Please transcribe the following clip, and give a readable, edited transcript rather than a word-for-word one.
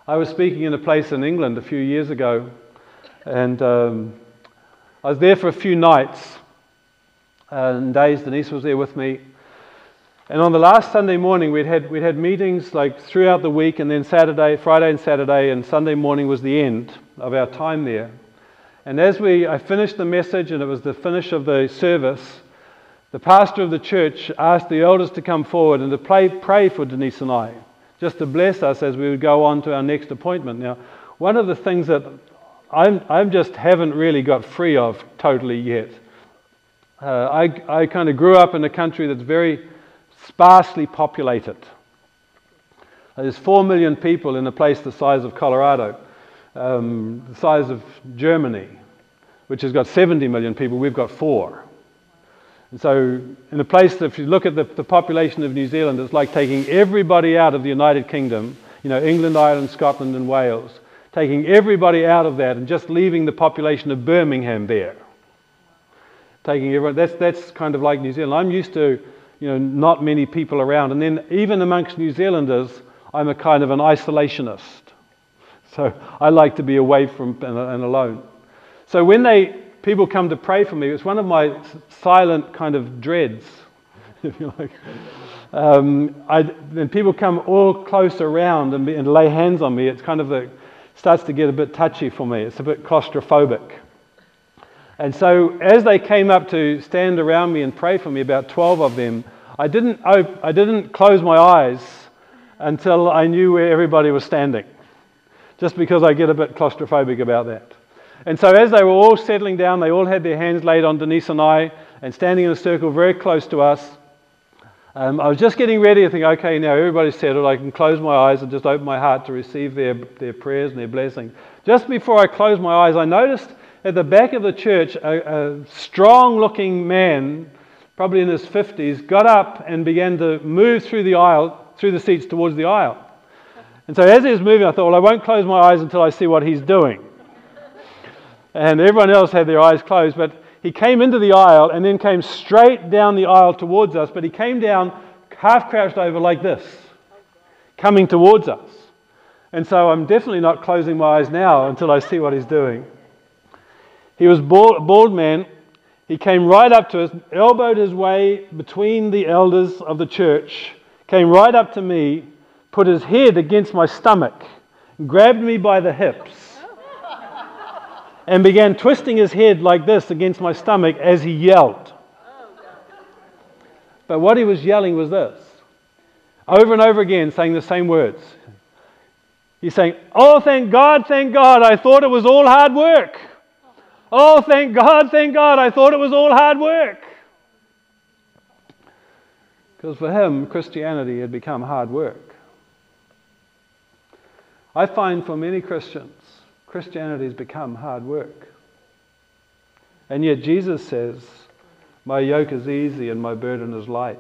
I was speaking in a place in England a few years ago, and I was there for a few nights and days. Denise was there with me. And on the last Sunday morning, we'd had meetings like throughout the week, and then Friday and Saturday, and Sunday morning was the end of our time there. And as I finished the message, and it was the finish of the service, the pastor of the church asked the elders to come forward and to pray for Denise and I, just to bless us as we would go on to our next appointment. Now, one of the things that I just haven't really got free of totally yet. I kind of grew up in a country that's very sparsely populated. There's 4 million people in a place the size of Colorado, the size of Germany, which has got 70 million people. We've got 4. And so in a place, if you look at the population of New Zealand, it's like taking everybody out of the United Kingdom, England, Ireland, Scotland and Wales, taking everybody out of that and just leaving the population of Birmingham there. Taking everyone, that's kind of like New Zealand. I'm used to, not many people around. And then even amongst New Zealanders, I'm a kind of an isolationist. So I like to be away from and alone. So when people come to pray for me, it's one of my silent kind of dreads, if you like. Then people come all close around and lay hands on me. It's kind of starts to get a bit touchy for me. It's a bit claustrophobic. And so as they came up to stand around me and pray for me, about 12 of them, I didn't close my eyes until I knew where everybody was standing, just because I get a bit claustrophobic about that. And so as they were all settling down, they all had their hands laid on Denise and I, and standing in a circle very close to us. I was just getting ready to think, okay, now everybody's settled, I can close my eyes and just open my heart to receive their prayers and their blessing. Just before I closed my eyes, I noticed at the back of the church, a strong-looking man, probably in his 50s, got up and began to move through the aisle, through the seats towards the aisle. And so as he was moving, I thought, well, I won't close my eyes until I see what he's doing. And everyone else had their eyes closed, but he came into the aisle and then came straight down the aisle towards us, but he came down half crouched over like this, coming towards us. And so I'm definitely not closing my eyes now until I see what he's doing. He was a bald man. He came right up to us, elbowed his way between the elders of the church, came right up to me, put his head against my stomach, grabbed me by the hips, and began twisting his head like this against my stomach as he yelled. But what he was yelling was this, over and over again, saying the same words. He's saying, oh, thank God, I thought it was all hard work. Oh, thank God, I thought it was all hard work. Because for him, Christianity had become hard work. I find for many Christians, Christianity has become hard work. And yet Jesus says, my yoke is easy and my burden is light.